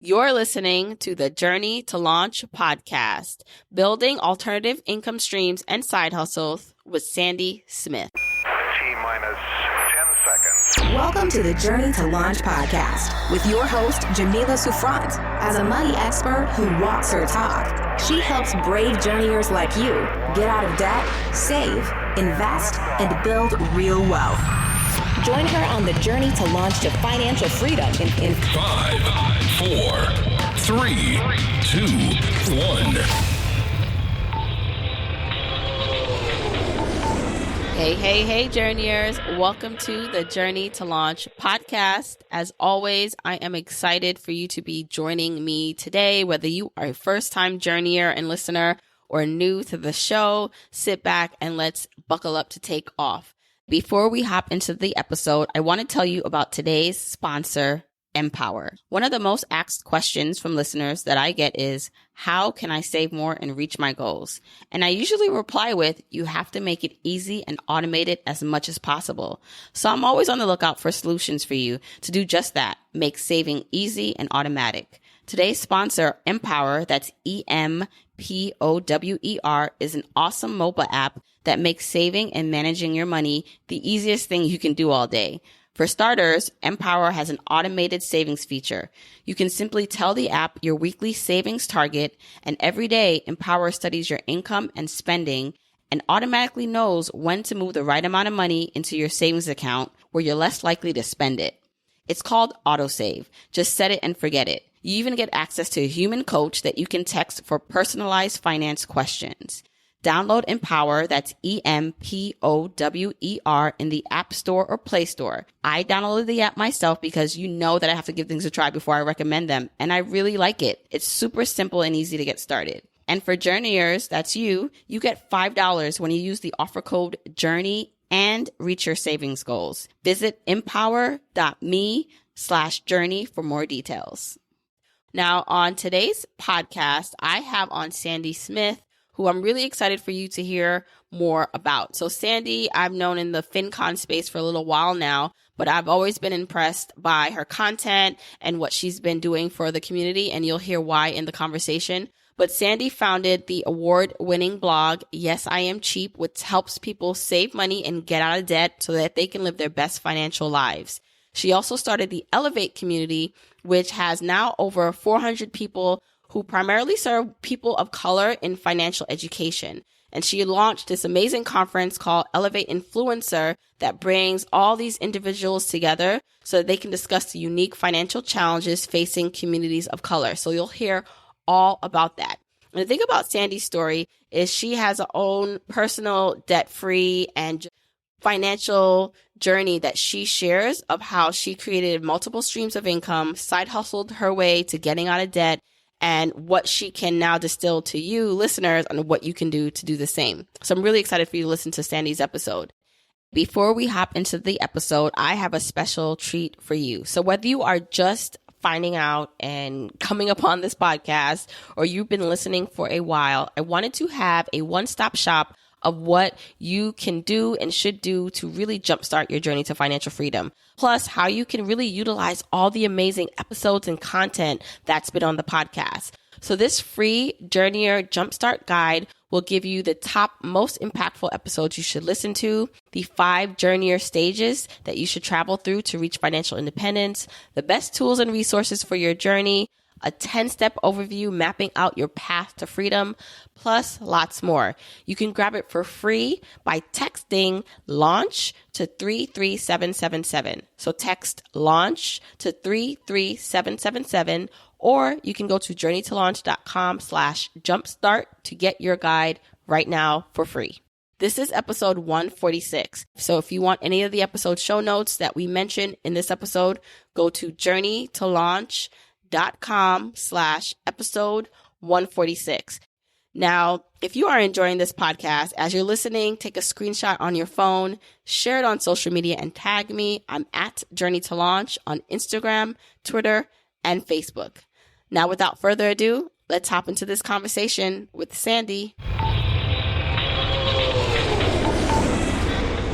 You're listening to the Journey to Launch podcast, building alternative income streams and side hustles with Sandy Smith. T-minus 10 seconds. Welcome to the Journey to Launch podcast with your host, Jamila Souffrant. As a money expert who walks her talk, she helps brave journeyers like you get out of debt, save, invest, and build real wealth. Join her on the journey to launch to financial freedom in 5, 4, 3, 2, 1. Hey, journeyers. Welcome to the Journey to Launch podcast. As always, I am excited for you to be joining me today, whether you are a first-time journeyer and listener or new to the show. Sit back and let's buckle up to take off. Before we hop into the episode, I want to tell you about today's sponsor, Empower. One of the most asked questions from listeners that I get is, how can I save more and reach my goals? And I usually reply with, you have to make it easy and automate it as much as possible. So I'm always on the lookout for solutions for you to do just that, make saving easy and automatic. Today's sponsor, Empower, that's EMPOWER, is an awesome mobile app that makes saving and managing your money the easiest thing you can do all day. For starters, Empower has an automated savings feature. You can simply tell the app your weekly savings target, and every day, Empower studies your income and spending and automatically knows when to move the right amount of money into your savings account where you're less likely to spend it. It's called autosave. Just set it and forget it. You even get access to a human coach that you can text for personalized finance questions. Download Empower, that's EMPOWER, in the App Store or Play Store. I downloaded the app myself because you know that I have to give things a try before I recommend them, and I really like it. It's super simple and easy to get started. And for journeyers, that's you get $5 when you use the offer code JOURNEY and reach your savings goals. Visit empower.me/journey for more details. Now, on today's podcast, I have on Sandy Smith, who I'm really excited for you to hear more about. So Sandy, I've known in the FinCon space for a little while now, but I've always been impressed by her content and what she's been doing for the community, and you'll hear why in the conversation. But Sandy founded the award-winning blog, Yes, I Am Cheap, which helps people save money and get out of debt so that they can live their best financial lives. She also started the Elevate community, which has now over 400 people who primarily serve people of color in financial education. And she launched this amazing conference called Elevate Influencer that brings all these individuals together so that they can discuss the unique financial challenges facing communities of color. So you'll hear all about that. And the thing about Sandy's story is she has her own personal debt-free and financial journey that she shares of how she created multiple streams of income, side hustled her way to getting out of debt, and what she can now distill to you listeners on what you can do to do the same. So I'm really excited for you to listen to Sandy's episode. Before we hop into the episode, I have a special treat for you. So whether you are just finding out and coming upon this podcast, or you've been listening for a while, I wanted to have a one-stop shop of what you can do and should do to really jumpstart your journey to financial freedom. Plus, how you can really utilize all the amazing episodes and content that's been on the podcast. So this free Journeyer Jumpstart Guide will give you the top most impactful episodes you should listen to, the 5 Journeyer stages that you should travel through to reach financial independence, the best tools and resources for your journey, a 10-step overview mapping out your path to freedom, plus lots more. You can grab it for free by texting LAUNCH to 33777. So text LAUNCH to 33777, or you can go to journeytolaunch.com/jumpstart to get your guide right now for free. This is episode 146. So if you want any of the episode show notes that we mentioned in this episode, go to journeytolaunch.com/episode 146. Now, if you are enjoying this podcast, as you're listening, take a screenshot on your phone, share it on social media, and tag me. I'm at Journey to Launch on Instagram, Twitter, and Facebook. Now, without further ado, let's hop into this conversation with Sandy.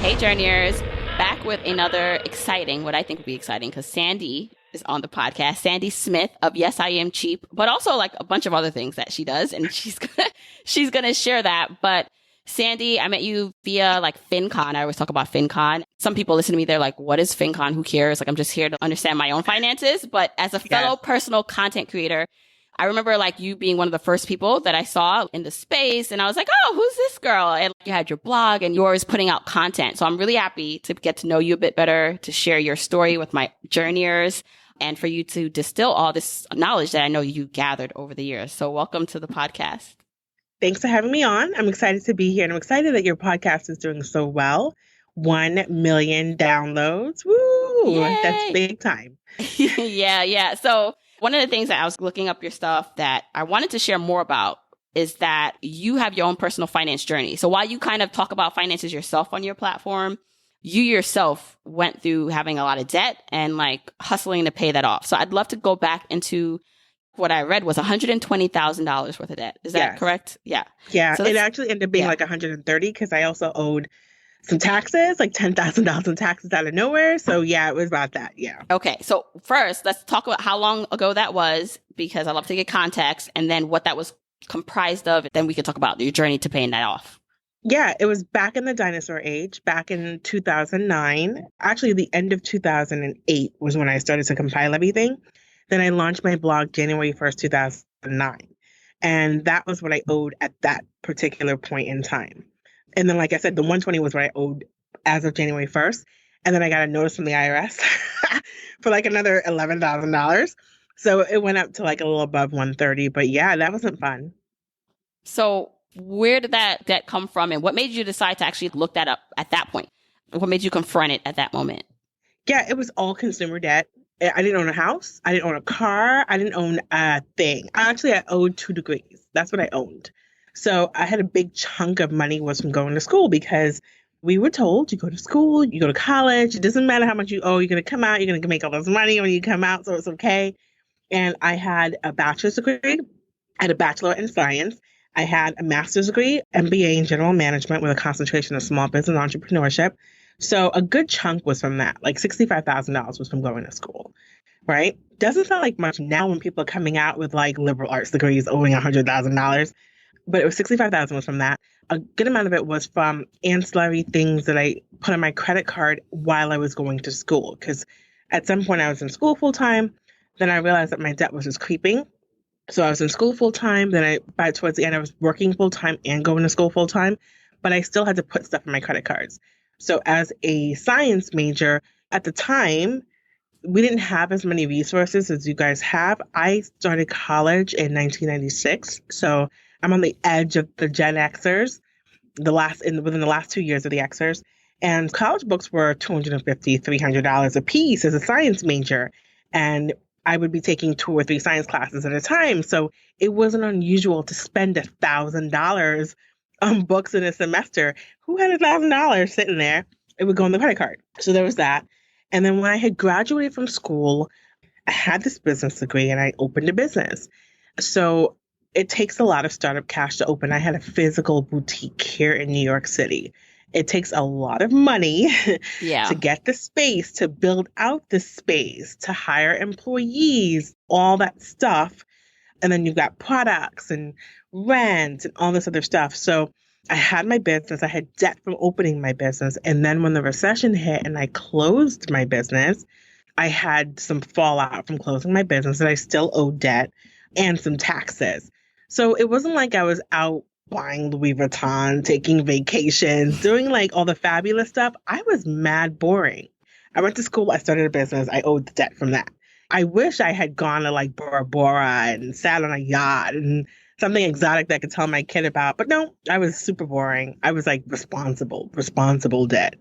Hey, Journeyers. Back with another exciting, what I think will be exciting, because Sandy is on the podcast, Sandy Smith of Yes, I Am Cheap, but also like a bunch of other things that she does. And she's going to share that. But Sandy, I met you via like FinCon. I always talk about FinCon. Some people listen to me. They're like, what is FinCon? Who cares? Like, I'm just here to understand my own finances. But as a fellow personal content creator, I remember like you being one of the first people that I saw in the space. And I was like, oh, who's this girl? And you had your blog and you were always putting out content. So I'm really happy to get to know you a bit better, to share your story with my journeyers, and for you to distill all this knowledge that I know you gathered over the years. So welcome to the podcast. Thanks for having me on. I'm excited to be here, and I'm excited that your podcast is doing so well. 1 million downloads. Woo! Yay. That's big time. Yeah. So one of the things that I was looking up your stuff that I wanted to share more about is that you have your own personal finance journey. So while you kind of talk about finances yourself on your platform, you yourself went through having a lot of debt and like hustling to pay that off. So I'd love to go back into what I read was $120,000 worth of debt. Is that correct? Yeah. Yeah. So it actually ended up being like 130 because I also owed some taxes, like $10,000 in taxes out of nowhere. So yeah, it was about that. Yeah. Okay. So first, let's talk about how long ago that was, because I love to get context, and then what that was comprised of. Then we can talk about your journey to paying that off. Yeah, it was back in the dinosaur age, back in 2009. Actually, the end of 2008 was when I started to compile everything. Then I launched my blog January 1st, 2009. And that was what I owed at that particular point in time. And then, like I said, the 120 was what I owed as of January 1st. And then I got a notice from the IRS for like another $11,000. So it went up to like a little above 130. But yeah, that wasn't fun. So where did that debt come from, and what made you decide to actually look that up at that point? What made you confront it at that moment? Yeah, it was all consumer debt. I didn't own a house. I didn't own a car. I didn't own a thing. I owed 2 degrees. That's what I owned. So I had a big chunk of money was from going to school, because we were told you go to school, you go to college. It doesn't matter how much you owe. You're going to come out. You're going to make all this money when you come out. So it's okay. And I had a bachelor's degree. I had a bachelor in science. I had a master's degree, MBA in general management with a concentration of small business entrepreneurship. So a good chunk was from that, like $65,000 was from going to school, right? Doesn't sound like much now when people are coming out with like liberal arts degrees owing $100,000, but it was $65,000 was from that. A good amount of it was from ancillary things that I put on my credit card while I was going to school. Because at some point I was in school full time, then I realized that my debt was just creeping. So I was in school full time. Then by towards the end, I was working full time and going to school full time, but I still had to put stuff on my credit cards. So as a science major at the time, we didn't have as many resources as you guys have. I started college in 1996. So I'm on the edge of the Gen Xers, within the last 2 years of the Xers. And college books were $250, $300 a piece as a science major. And I would be taking 2 or 3 science classes at a time. So it wasn't unusual to spend $1,000 on books in a semester. Who had $1,000 sitting there? It would go on the credit card. So there was that. And then when I had graduated from school, I had this business degree and I opened a business. So it takes a lot of startup cash to open. I had a physical boutique here in New York City. It takes a lot of money to get the space, to build out the space, to hire employees, all that stuff. And then you've got products and rent and all this other stuff. So I had my business. I had debt from opening my business. And then when the recession hit and I closed my business, I had some fallout from closing my business, and I still owed debt and some taxes. So it wasn't like I was out buying Louis Vuitton, taking vacations, doing like all the fabulous stuff. I was mad boring. I went to school. I started a business. I owed the debt from that. I wish I had gone to like Bora Bora and sat on a yacht and something exotic that I could tell my kid about. But no, I was super boring. I was like responsible debt.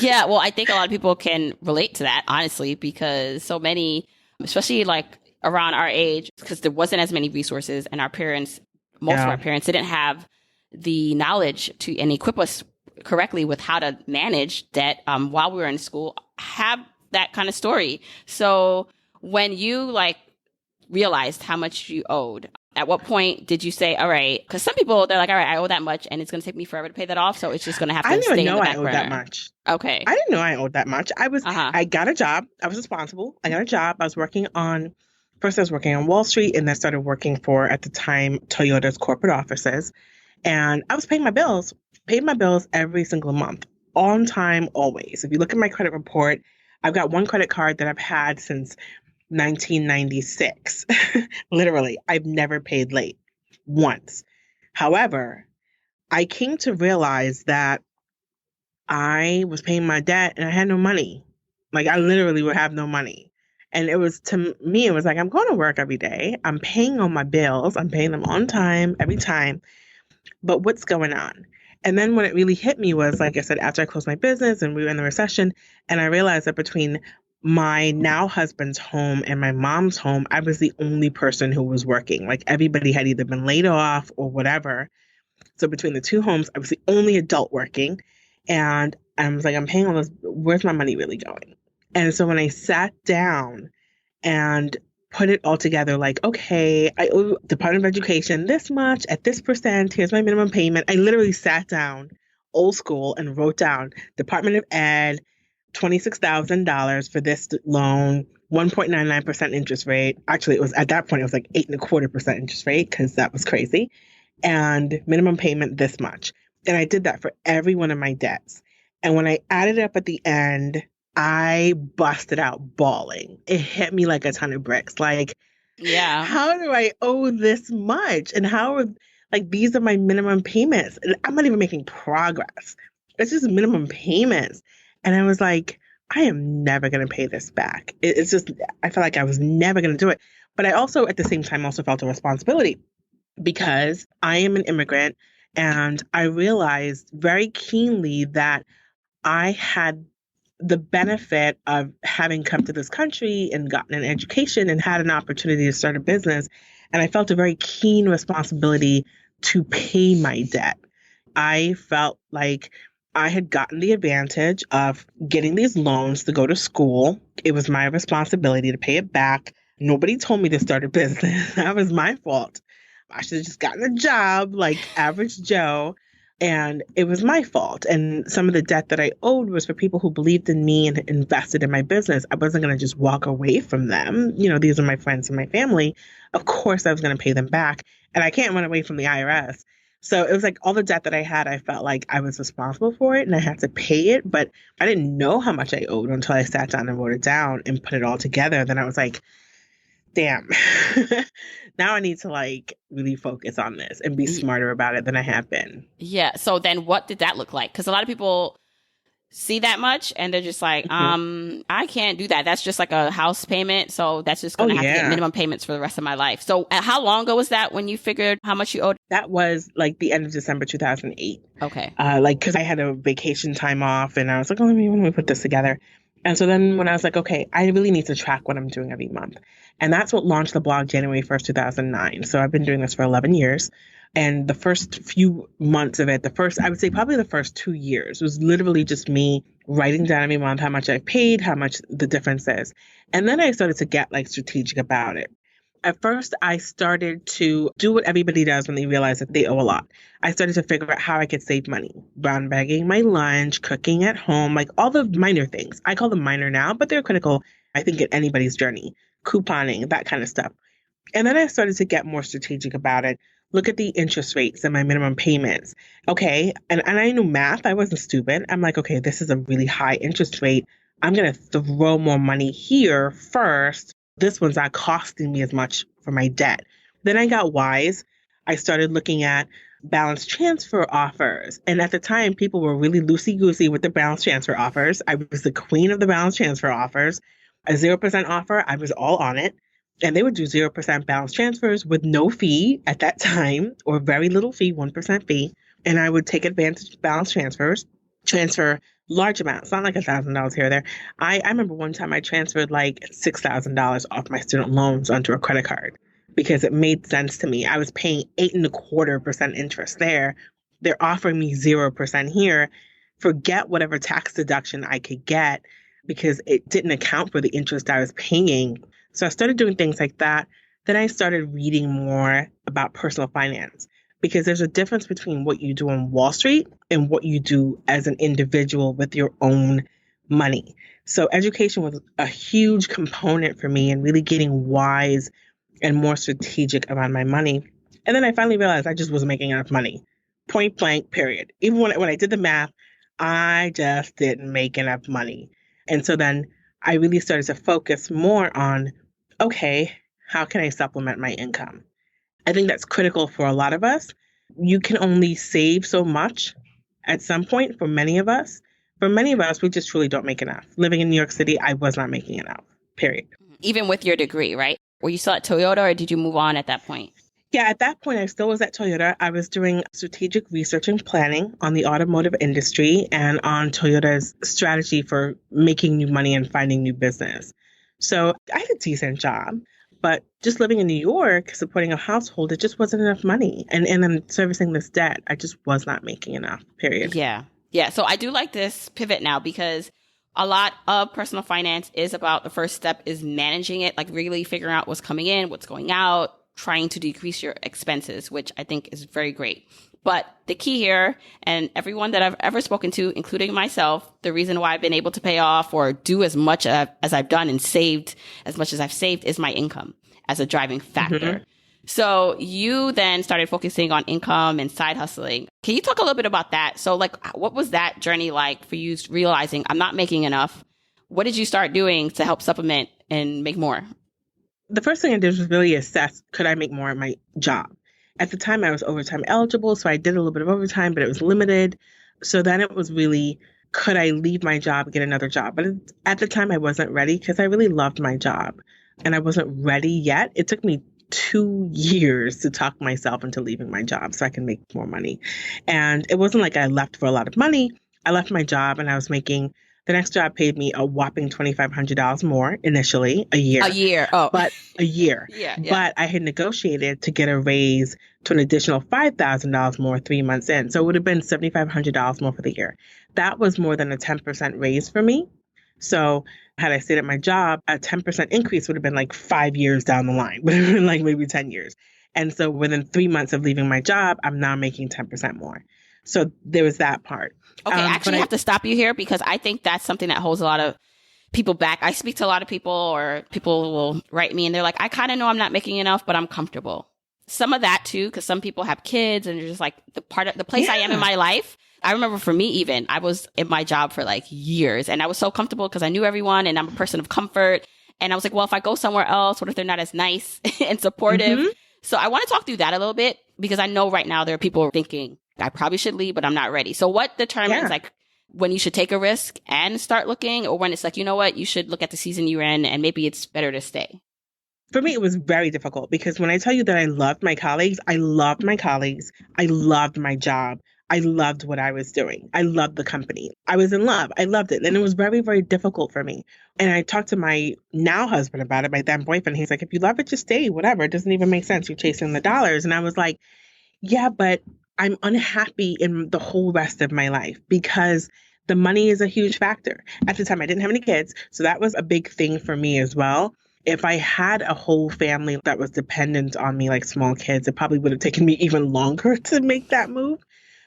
Yeah, well, I think a lot of people can relate to that, honestly, because so many, especially like around our age, because there wasn't as many resources, and most of our parents didn't have the knowledge to and equip us correctly with how to manage debt while we were in school, have that kind of story. So when you like realized how much you owed, At what point did you say, all right, because some people, they're like, all right, I owe that much and it's going to take me forever to pay that off. So it's just going to have I to didn't stay even in know the I back owed burner. that much. Okay. I didn't know I owed that much. I got a job. I was responsible. I got a job. I was working on Wall Street, and then started working for, at the time, Toyota's corporate offices. And I was paying my bills, paid my bills every single month, on time, always. If you look at my credit report, I've got one credit card that I've had since 1996. Literally, I've never paid late once. However, I came to realize that I was paying my debt and I had no money. Like, I literally would have no money. And it was, to me, it was like, I'm going to work every day. I'm paying all my bills. I'm paying them on time, every time. But what's going on? And then when it really hit me was, like I said, after I closed my business and we were in the recession, and I realized that between my now husband's home and my mom's home, I was the only person who was working. Like, everybody had either been laid off or whatever. So between the two homes, I was the only adult working. And I was like, I'm paying all this. Where's my money really going? And so when I sat down and put it all together, like, okay, I owe Department of Education this much at this percent. Here's my minimum payment. I literally sat down, old school, and wrote down Department of Ed, $26,000 for this loan, 1.99% interest rate. Actually, it was, at that point, it was like 8.25% interest rate, because that was crazy. And minimum payment this much. And I did that for every one of my debts. And when I added it up at the end, I busted out bawling. It hit me like a ton of bricks. Like, yeah, how do I owe this much? And how are, like, these are my minimum payments. And I'm not even making progress. It's just minimum payments. And I was like, I am never going to pay this back. It's just, I felt like I was never going to do it. But I also, at the same time, also felt a responsibility, because I am an immigrant, and I realized very keenly that I had the benefit of having come to this country and gotten an education and had an opportunity to start a business. And I felt a very keen responsibility to pay my debt. I felt like I had gotten the advantage of getting these loans to go to school. It was my responsibility to pay it back. Nobody told me to start a business. That was my fault. I should have just gotten a job like average Joe. And it was my fault. And some of the debt that I owed was for people who believed in me and invested in my business. I wasn't going to just walk away from them. You know, these are my friends and my family. Of course, I was going to pay them back. And I can't run away from the IRS. So it was like all the debt that I had, I felt like I was responsible for it and I had to pay it. But I didn't know how much I owed until I sat down and wrote it down and put it all together. Then I was like, damn, now I need to like really focus on this and be smarter about it than I have been. Yeah. So then what did that look like? Because a lot of people see that much and they're just like, I can't do that. That's just like a house payment. So that's just going to have to get minimum payments for the rest of my life. So how long ago was that when you figured how much you owed? That was like the end of December 2008. Okay. Like, because I had a vacation time off and I was like, oh, let me put this together. And so then when I was like, okay, I really need to track what I'm doing every month. And that's what launched the blog January 1st, 2009. So I've been doing this for 11 years. And the first few months of it, I would say probably the first 2 years was literally just me writing down every month how much I've paid, how much the difference is. And then I started to get like strategic about it. At first, I started to do what everybody does when they realize that they owe a lot. I started to figure out how I could save money. Brown bagging my lunch, cooking at home, like all the minor things. I call them minor now, but they're critical, I think, in anybody's journey. Couponing, that kind of stuff. And then I started to get more strategic about it. Look at the interest rates and my minimum payments. Okay, and I knew math. I wasn't stupid. I'm like, okay, this is a really high interest rate. I'm going to throw more money here first. This one's not costing me as much for my debt. Then I got wise. I started looking at balance transfer offers. And at the time, people were really loosey-goosey with the balance transfer offers. I was the queen of the balance transfer offers. A 0% offer, I was all on it. And they would do 0% balance transfers with no fee at that time, or very little fee, 1% fee. And I would take advantage of balance transfers, transfer large amounts, not like $1,000 here or there. I remember one time I transferred like $6,000 off my student loans onto a credit card because it made sense to me. I was paying 8.25% interest there. They're offering me 0% here. Forget whatever tax deduction I could get because it didn't account for the interest I was paying. So I started doing things like that. Then I started reading more about personal finance because there's a difference between what you do on Wall Street and what you do as an individual with your own money. So education was a huge component for me in really getting wise and more strategic around my money. And then I finally realized I just wasn't making enough money. Point blank, period. Even when I did the math, I just didn't make enough money. And so then I really started to focus more on, okay, how can I supplement my income? I think that's critical for a lot of us. You can only save so much at some point for many of us. For many of us, we just truly don't make enough. Living in New York City, I was not making enough, period. Even with your degree, right? Were you still at Toyota or did you move on at that point? Yeah, at that point, I still was at Toyota. I was doing strategic research and planning on the automotive industry and on Toyota's strategy for making new money and finding new business. So I had a decent job, but just living in New York, supporting a household, it just wasn't enough money. And then servicing this debt, I just was not making enough, period. Yeah. Yeah. So I do like this pivot now because a lot of personal finance is about the first step is managing it, like really figuring out what's coming in, what's going out, trying to decrease your expenses, which I think is very great. But the key here, and everyone that I've ever spoken to, including myself, the reason why I've been able to pay off or do as much as I've done and saved as much as I've saved is my income as a driving factor. Mm-hmm. So you then started focusing on income and side hustling. Can you talk a little bit about that? So like, what was that journey like for you realizing I'm not making enough? What did you start doing to help supplement and make more? The first thing I did was really assess, could I make more at my job? At the time, I was overtime eligible, so I did a little bit of overtime, but it was limited. So then it was really, could I leave my job and get another job? But at the time, I wasn't ready because I really loved my job and I wasn't ready yet. It took me 2 years to talk myself into leaving my job so I can make more money. And it wasn't like I left for a lot of money. I left my job and I was making, the next job paid me a whopping $2,500 more initially, a year. A year, oh. But a year. Yeah. But I had negotiated to get a raise to an additional $5,000 more 3 months in. So it would have been $7,500 more for the year. That was more than a 10% raise for me. So had I stayed at my job, a 10% increase would have been like 5 years down the line, would have been like maybe 10 years. And so within 3 months of leaving my job, I'm now making 10% more. So there was that part. Okay, I actually have to stop you here because I think that's something that holds a lot of people back. I speak to a lot of people or people will write me and they're like, I kind of know I'm not making enough, but I'm comfortable. Some of that too, because some people have kids and they're just like the place I am in my life. I remember for me even, I was in my job for like years and I was so comfortable because I knew everyone and I'm a person of comfort. And I was like, well, if I go somewhere else, what if they're not as nice and supportive? Mm-hmm. So I want to talk through that a little bit because I know right now there are people thinking, I probably should leave, but I'm not ready. So what determines like when you should take a risk and start looking or when it's like, you know what, you should look at the season you're in and maybe it's better to stay? For me, it was very difficult because when I tell you that I loved my colleagues, I loved my colleagues. I loved my job. I loved what I was doing. I loved the company. I was in love. I loved it. And it was very, very difficult for me. And I talked to my now husband about it, my then boyfriend. He's like, if you love it, just stay, whatever. It doesn't even make sense. You're chasing the dollars. And I was like, yeah, but I'm unhappy in the whole rest of my life because the money is a huge factor. At the time, I didn't have any kids. So that was a big thing for me as well. If I had a whole family that was dependent on me, like small kids, it probably would have taken me even longer to make that move.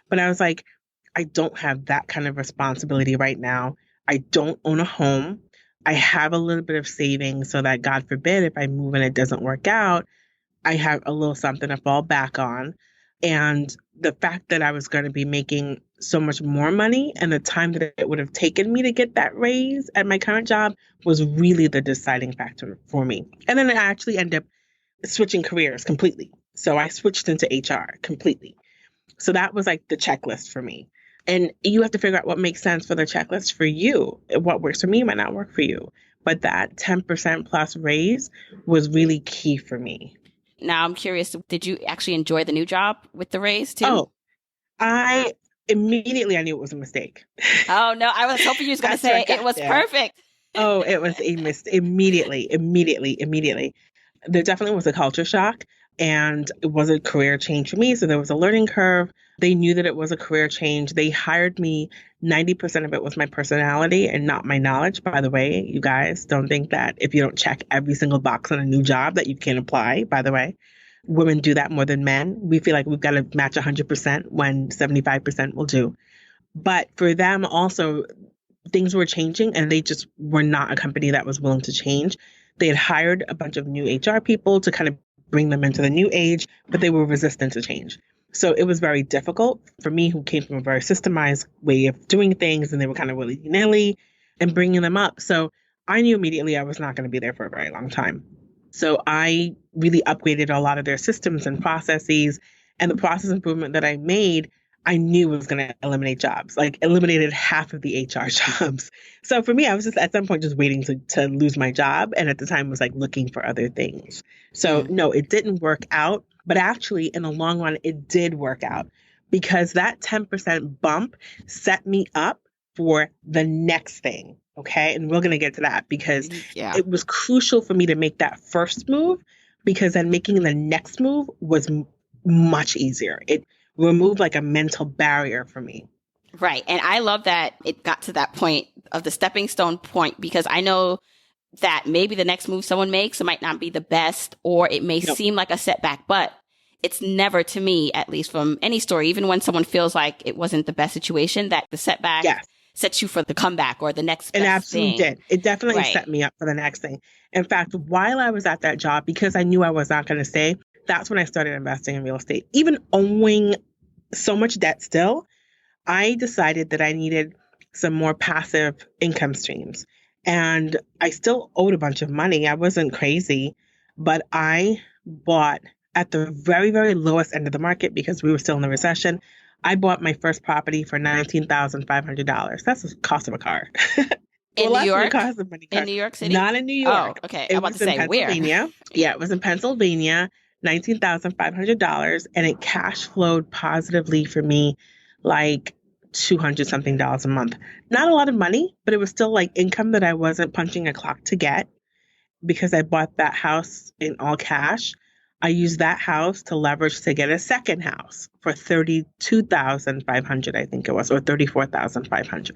But I was like, I don't have that kind of responsibility right now. I don't own a home. I have a little bit of savings so that God forbid, if I move and it doesn't work out, I have a little something to fall back on. And the fact that I was going to be making so much more money and the time that it would have taken me to get that raise at my current job was really the deciding factor for me. And then I actually ended up switching careers completely. So I switched into HR completely. So that was like the checklist for me. And you have to figure out what makes sense for the checklist for you. What works for me might not work for you. But that 10% plus raise was really key for me. Now, I'm curious, did you actually enjoy the new job with the raise too? Oh, I knew it was a mistake. Oh, no, I was hoping you was going to say it was perfect. Oh, it was a mistake. Immediately. There definitely was a culture shock and it was a career change for me. So there was a learning curve. They knew that it was a career change. They hired me. 90% of it was my personality and not my knowledge. By the way, you guys don't think that if you don't check every single box on a new job that you can apply, by the way. women do that more than men. We feel like we've got to match 100% when 75% will do. But for them also, things were changing and they just were not a company that was willing to change. They had hired a bunch of new HR people to kind of bring them into the new age, but they were resistant to change. So it was very difficult for me, who came from a very systemized way of doing things, and they were kind of willy-nilly and bringing them up. So I knew immediately I was not going to be there for a very long time. So I really upgraded a lot of their systems and processes, and the process improvement that I made, I knew was going to eliminate jobs, like eliminated half of the HR jobs. So for me, I was just at some point just waiting to lose my job. And at the time was like looking for other things. So no, it didn't work out. But actually, in the long run, it did work out because that 10% bump set me up for the next thing. Okay. And we're going to get to that because it was crucial for me to make that first move, because then making the next move was much easier. It removed like a mental barrier for me. Right. And I love that it got to that point of the stepping stone point, because I know that maybe the next move someone makes, it might not be the best, or it may seem like a setback, but it's never, to me, at least from any story, even when someone feels like it wasn't the best situation, that the setback sets you for the comeback or the next best thing. It absolutely did. It definitely set me up for the next thing. In fact, while I was at that job, because I knew I was not going to stay, that's when I started investing in real estate. Even owing so much debt still, I decided that I needed some more passive income streams. And I still owed a bunch of money. I wasn't crazy, but I bought at the very, very lowest end of the market because we were still in the recession. I bought my first property for $19,500. That's the cost of a car. In New York? Cost of money car. In New York City? Not in New York. Oh, okay. I'm about to say where? Yeah, it was in Pennsylvania, $19,500, and it cash flowed positively for me like $200 something a month. Not a lot of money, but it was still like income that I wasn't punching a clock to get because I bought that house in all cash. I used that house to leverage to get a second house for $32,500, I think it was, or $34,500.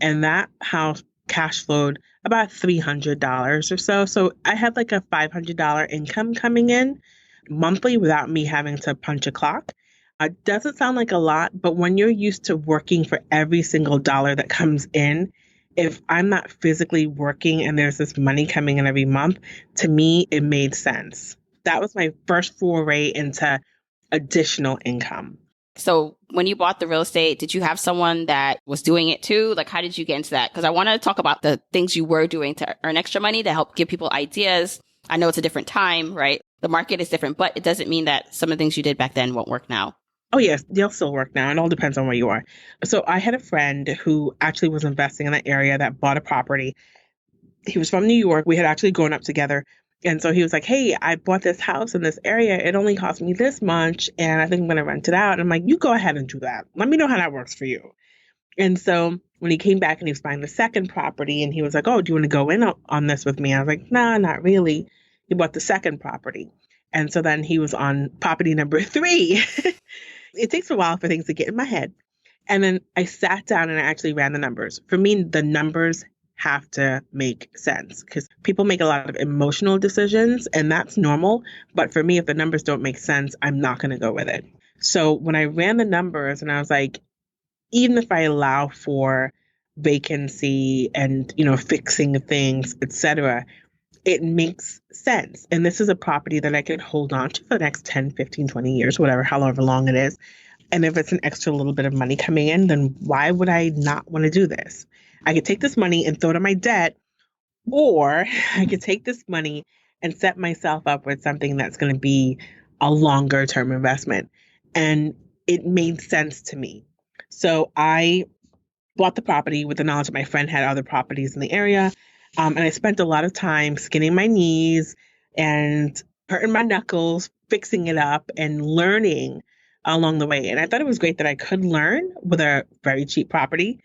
And that house cash flowed about $300 or so. So I had like a $500 income coming in monthly without me having to punch a clock. It doesn't sound like a lot, but when you're used to working for every single dollar that comes in, if I'm not physically working and there's this money coming in every month, to me, it made sense. That was my first foray into additional income. So when you bought the real estate, did you have someone that was doing it too? Like, how did you get into that? Because I want to talk about the things you were doing to earn extra money to help give people ideas. I know it's a different time, right? The market is different, but it doesn't mean that some of the things you did back then won't work now. Oh, yes, they'll still work now. It all depends on where you are. So I had a friend who actually was investing in that area that bought a property. He was from New York. We had actually grown up together. And so he was like, hey, I bought this house in this area. It only cost me this much. And I think I'm going to rent it out. And I'm like, you go ahead and do that. Let me know how that works for you. And so when he came back and he was buying the second property and he was like, oh, do you want to go in on this with me? I was like, nah, not really. He bought the second property. And so then he was on property number 3. It takes a while for things to get in my head. And then I sat down and I actually ran the numbers. For me, the numbers have to make sense because people make a lot of emotional decisions and that's normal. But for me, if the numbers don't make sense, I'm not going to go with it. So when I ran the numbers and I was like, even if I allow for vacancy and, fixing things, etc., it makes sense. And this is a property that I could hold on to for the next 10, 15, 20 years, whatever, however long it is. And if it's an extra little bit of money coming in, then why would I not want to do this? I could take this money and throw it on my debt, or I could take this money and set myself up with something that's going to be a longer term investment. And it made sense to me. So I bought the property with the knowledge that my friend had other properties in the area. And I spent a lot of time skinning my knees and hurting my knuckles, fixing it up and learning along the way. And I thought it was great that I could learn with a very cheap property,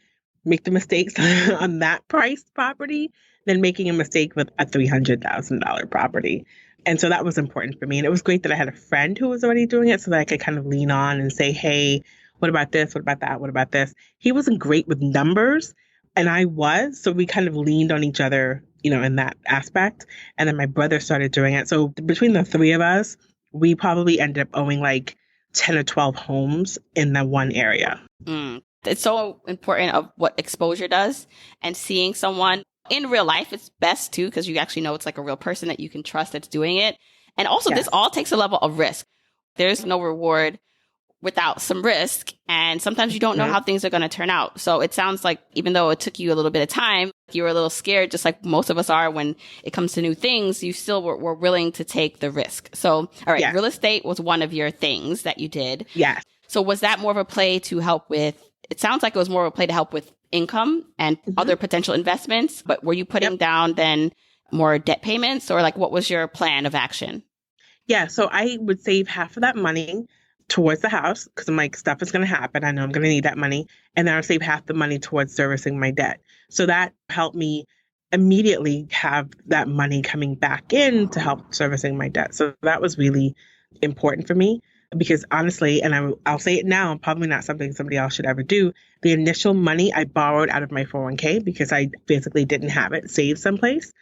make the mistakes on that priced property, than making a mistake with a $300,000 property. And so that was important for me. And it was great that I had a friend who was already doing it so that I could kind of lean on and say, hey, what about this? What about that? What about this? He wasn't great with numbers. And I was, so we kind of leaned on each other, in that aspect. And then my brother started doing it. So between the three of us, we probably ended up owning like 10 or 12 homes in that one area. It's so important of what exposure does, and seeing someone in real life, it's best too, because you actually know it's like a real person that you can trust that's doing it. And also, Yes. this all takes a level of risk. There's no reward without some risk. And sometimes you don't know how things are going to turn out. So it sounds like even though it took you a little bit of time, you were a little scared, just like most of us are when it comes to new things, you still were willing to take the risk. So, all right, Yes. real estate was one of your things that you did. Yes. So was that more of a play to help with, it sounds like it was more of a play to help with income and other potential investments, but were you putting down then more debt payments, or like what was your plan of action? Yeah. So I would save half of that money towards the house because I'm like, stuff is going to happen. I know I'm going to need that money. And then I'll save half the money towards servicing my debt. So that helped me immediately have that money coming back in to help servicing my debt. So that was really important for me because honestly, and I'll say it now, probably not something somebody else should ever do. The initial money I borrowed out of my 401k because I physically didn't have it saved someplace.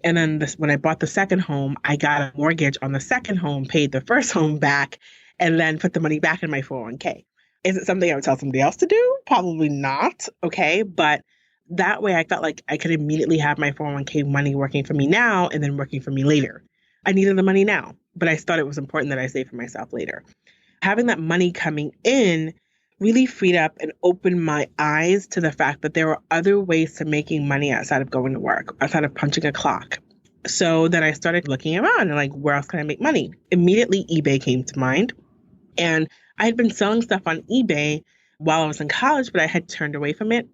And then when I bought the second home, I got a mortgage on the second home, paid the first home back, and then put the money back in my 401k. Is it something I would tell somebody else to do? Probably not. Okay. But that way I felt like I could immediately have my 401k money working for me now and then working for me later. I needed the money now, but I thought it was important that I save for myself later. Having that money coming in really freed up and opened my eyes to the fact that there were other ways to making money outside of going to work, outside of punching a clock. So then I started looking around and like, where else can I make money? Immediately, eBay came to mind. And I had been selling stuff on eBay while I was in college, but I had turned away from it.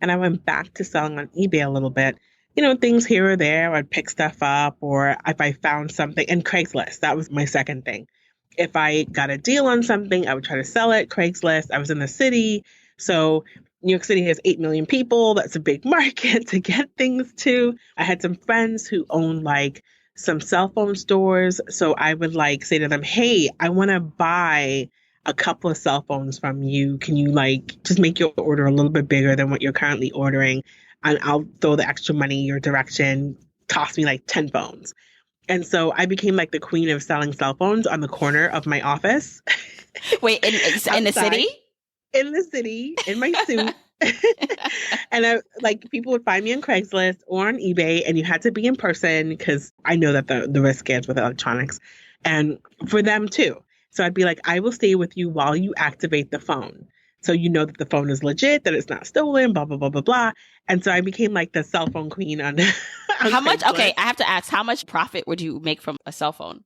And I went back to selling on eBay a little bit. You know, things here or there, I'd pick stuff up, or if I found something, and Craigslist, that was my second thing. If I got a deal on something, I would try to sell it. Craigslist, I was in the city. So New York City has 8 million people. That's a big market to get things to. I had some friends who owned like some cell phone stores. So I would like say to them, hey, I want to buy a couple of cell phones from you. Can you like just make your order a little bit bigger than what you're currently ordering? And I'll throw the extra money your direction, toss me like 10 phones. And so I became like the queen of selling cell phones on the corner of my office. Wait, in the city? In the city, in my suit. And I, like people would find me on Craigslist or on eBay, and you had to be in person because I know that the risk is with electronics, and for them too. So I'd be like, I will stay with you while you activate the phone. So you know that the phone is legit, that it's not stolen, blah, blah, blah, blah, blah. And so I became like the cell phone queen on How much? Craigslist. Okay, I have to ask, how much profit would you make from a cell phone?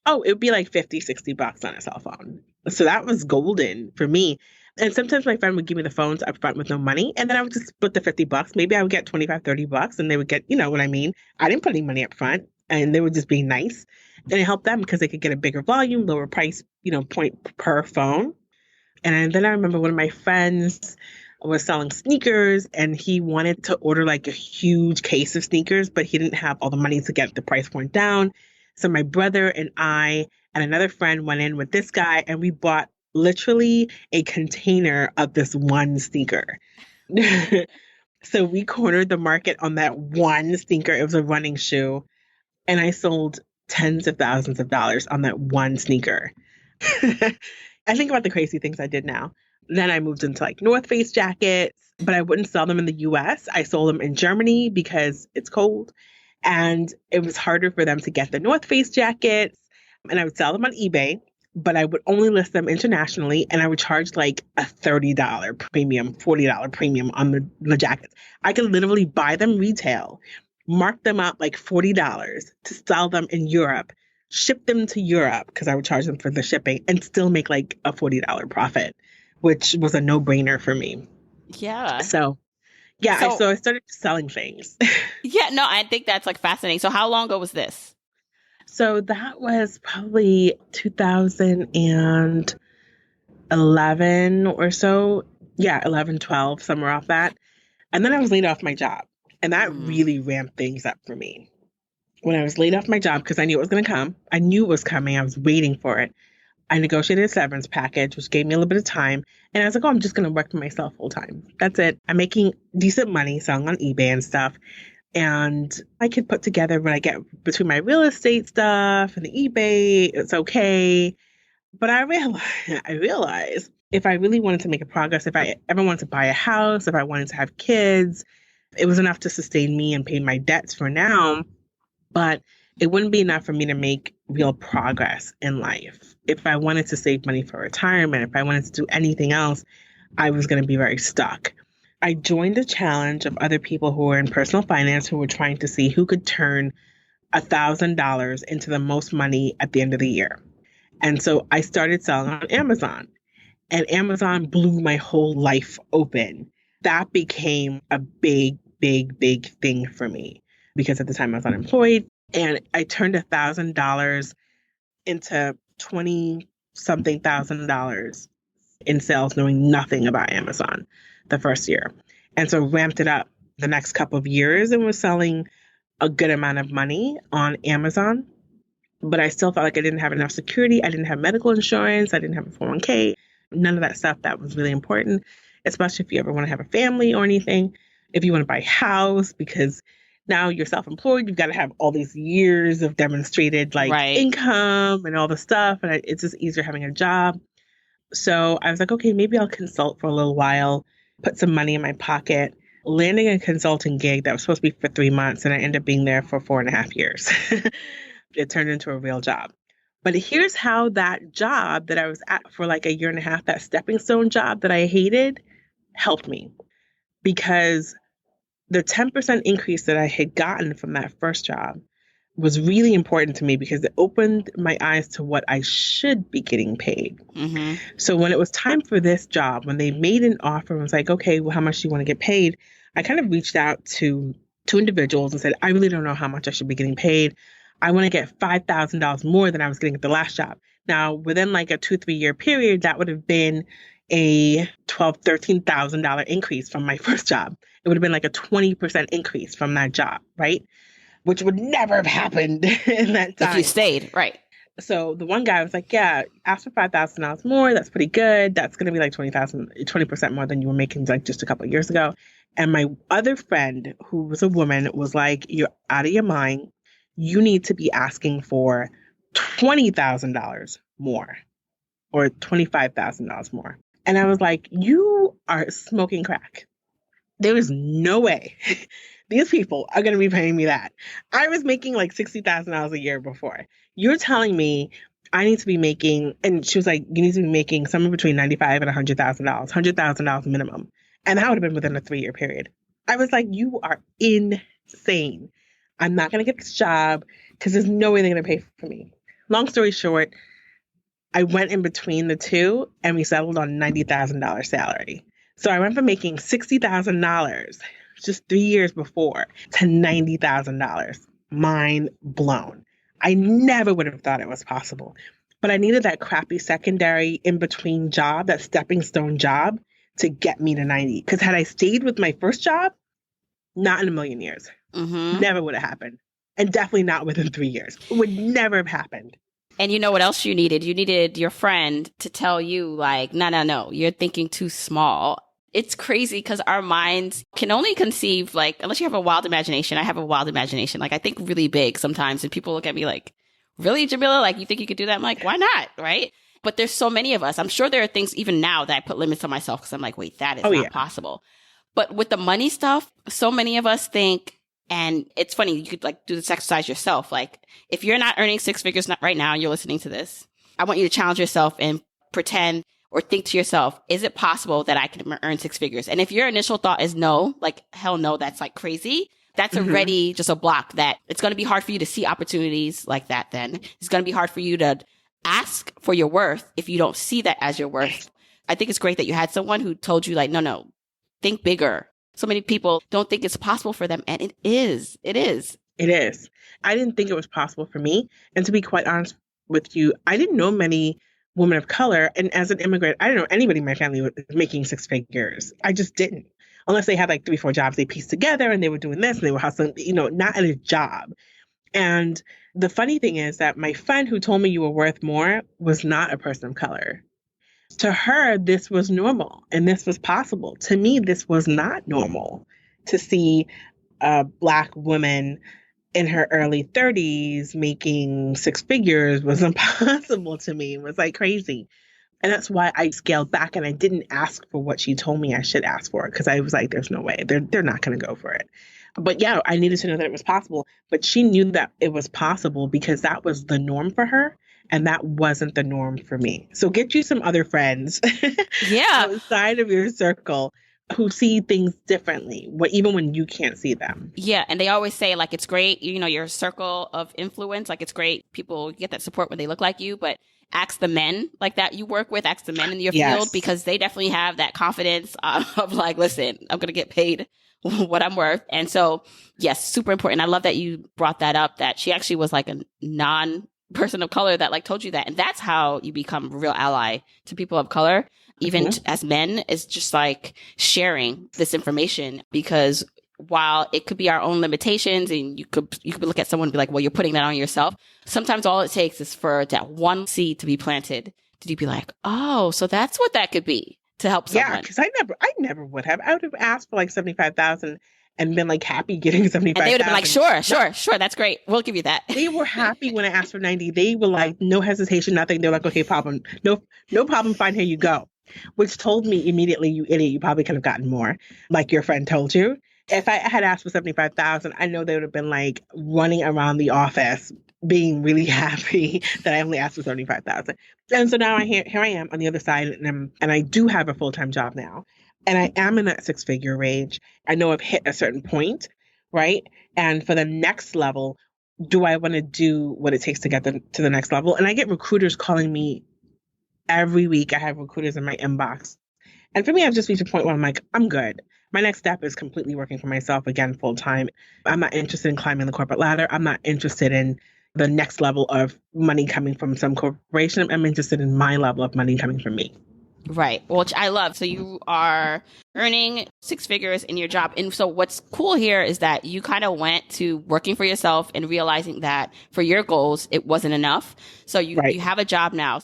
Oh, it would be like $50-$60 on a cell phone. So that was golden for me. And sometimes my friend would give me the phones up front with no money. And then I would just split the $50. Maybe I would get $25-$30 and they would get, you know what I mean? I didn't put any money up front and they would just be nice. And it helped them because they could get a bigger volume, lower price, you know, point per phone. And then I remember one of my friends was selling sneakers and he wanted to order like a huge case of sneakers, but he didn't have all the money to get the price point down. So my brother and I and another friend went in with this guy and we bought literally a container of this one sneaker. So we cornered the market on that one sneaker. It was a running shoe. And I sold tens of thousands of dollars on that one sneaker. I think about the crazy things I did now. Then I moved into like North Face jackets, but I wouldn't sell them in the US. I sold them in Germany because it's cold. And it was harder for them to get the North Face jackets. And I would sell them on eBay, but I would only list them internationally. And I would charge like a $30 premium, $40 premium on the jackets. I could literally buy them retail, mark them up like $40 to sell them in Europe, ship them to Europe because I would charge them for the shipping and still make like a $40 profit, which was a no-brainer for me. Yeah. So I started selling things. Yeah, no, I think that's like fascinating. So how long ago was this? So that was probably 2011 or so. Yeah, 11, 12, somewhere off that. And then I was laid off my job. And that really ramped things up for me. When I was laid off my job, because I knew it was going to come. I knew it was coming. I was waiting for it. I negotiated a severance package, which gave me a little bit of time. And I was like, oh, I'm just going to work for myself full time. That's it. I'm making decent money selling on eBay and stuff. And I could put together what I get between my real estate stuff and the eBay. It's okay. But I realized if I really wanted to make a progress, if I ever wanted to buy a house, if I wanted to have kids, it was enough to sustain me and pay my debts for now. But it wouldn't be enough for me to make real progress in life. If I wanted to save money for retirement, if I wanted to do anything else, I was going to be very stuck. I joined a challenge of other people who were in personal finance who were trying to see who could turn $1,000 into the most money at the end of the year. And so I started selling on Amazon, and Amazon blew my whole life open. That became a big, big, big thing for me because at the time I was unemployed, and I turned $1,000 into 20 something $1,000 in sales, knowing nothing about Amazon the first year. And so ramped it up the next couple of years and was selling a good amount of money on Amazon. But I still felt like I didn't have enough security. I didn't have medical insurance. I didn't have a 401k. None of that stuff that was really important, especially if you ever want to have a family or anything. If you want to buy a house, because now you're self-employed, you've got to have all these years of demonstrated income and all the stuff. And it's just easier having a job. So I was like, okay, maybe I'll consult for a little while, put some money in my pocket, landing a consulting gig that was supposed to be for 3 months. And I ended up being there for 4.5 years. It turned into a real job. But here's how that job that I was at for like 1.5 years, that stepping stone job that I hated, helped me. Because the 10% increase that I had gotten from that first job was really important to me because it opened my eyes to what I should be getting paid. Mm-hmm. So when it was time for this job, when they made an offer and was like, okay, well, how much do you want to get paid? I kind of reached out to two individuals and said, I really don't know how much I should be getting paid. I want to get $5,000 more than I was getting at the last job. Now, within like a 2-3 year period, that would have been a $12,000, $13,000 increase from my first job. It would have been like a 20% increase from that job, right? Which would never have happened in that time. If you stayed, right. So the one guy was like, yeah, ask for $5,000 more. That's pretty good. That's going to be like 20% more than you were making like just a couple of years ago. And my other friend, who was a woman, was like, you're out of your mind. You need to be asking for $20,000 more or $25,000 more. And I was like, you are smoking crack. There is no way these people are going to be paying me that. I was making like $60,000 a year before. You're telling me I need to be making, and she was like, you need to be making somewhere between $95,000 and $100,000, $100,000 minimum. And that would have been within a 3-year period. I was like, you are insane. I'm not going to get this job because there's no way they're going to pay for me. Long story short, I went in between the two and we settled on $90,000 salary. So I went from making $60,000 just 3 years before to $90,000. Mind blown. I never would have thought it was possible. But I needed that crappy secondary in between job, that stepping stone job to get me to 90. Because had I stayed with my first job, not in a million years. Mm-hmm. Never would have happened. And definitely not within 3 years. It would never have happened. And you know what else you needed? You needed your friend to tell you like, no, you're thinking too small. It's crazy because our minds can only conceive like, unless you have a wild imagination. I have a wild imagination. Like I think really big sometimes and people look at me like, really, Jamila? Like you think you could do that? I'm like, why not? Right? But there's so many of us. I'm sure there are things even now that I put limits on myself because I'm like, wait, that is not possible. But with the money stuff, so many of us think, and it's funny, you could like do this exercise yourself. Like if you're not earning 6 figures right now, you're listening to this, I want you to challenge yourself and pretend or think to yourself, is it possible that I can earn 6 figures? And if your initial thought is no, like hell no, that's like crazy. That's already just a block that it's going to be hard for you to see opportunities like that. Then it's going to be hard for you to ask for your worth if you don't see that as your worth. I think it's great that you had someone who told you like, no, think bigger. So many people don't think it's possible for them. And it is. It is. It is. I didn't think it was possible for me. And to be quite honest with you, I didn't know many women of color. And as an immigrant, I didn't know anybody in my family was making 6 figures. I just didn't. Unless they had like 3-4 jobs they pieced together and they were doing this and they were hustling, not at a job. And the funny thing is that my friend who told me you were worth more was not a person of color. To her, this was normal and this was possible. To me, this was not normal to see a Black woman in her early 30s making six figures was impossible to me. It was like crazy. And that's why I scaled back and I didn't ask for what she told me I should ask for, because I was like, there's no way. They're not going to go for it. But yeah, I needed to know that it was possible. But she knew that it was possible because that was the norm for her. And that wasn't the norm for me. So get you some other friends Yeah. outside of your circle who see things differently, even when you can't see them. Yeah. And they always say, like, it's great, you know, your circle of influence, like, it's great. People get that support when they look like you, but ask the men like that you work with, ask the men in your field, because they definitely have that confidence of like, listen, I'm going to get paid what I'm worth. And so, yes, super important. I love that you brought that up, that she actually was like a non-person of color that like told you that. And that's how you become a real ally to people of color. Even as men, is just like sharing this information, because while it could be our own limitations and you could look at someone and be like, well, you're putting that on yourself. Sometimes all it takes is for that one seed to be planted. Did you be like, oh, so that's what that could be to help someone? Yeah, because I never would have. I would have asked for like 75,000 and been like happy getting 75,000. And they would have been like, sure, that's great. We'll give you that. They were happy when I asked for 90. They were like, no hesitation, nothing. They're like, okay, problem, no problem, fine, here you go. Which told me immediately, you idiot, you probably could have gotten more, like your friend told you. If I had asked for 75,000, I know they would have been like running around the office, being really happy that I only asked for 75,000. And so now here I am on the other side, and I do have a full-time job now, and I am in that six-figure range. I know I've hit a certain point, right? And for the next level, do I want to do what it takes to get to the next level? And I get recruiters calling me every week. I have recruiters in my inbox. And for me, I've just reached a point where I'm like, I'm good. My next step is completely working for myself again, full time. I'm not interested in climbing the corporate ladder. I'm not interested in the next level of money coming from some corporation. I'm interested in my level of money coming from me. Right. Which I love. So you are earning six figures in your job. And so what's cool here is that you kind of went to working for yourself and realizing that for your goals, it wasn't enough. So you have a job now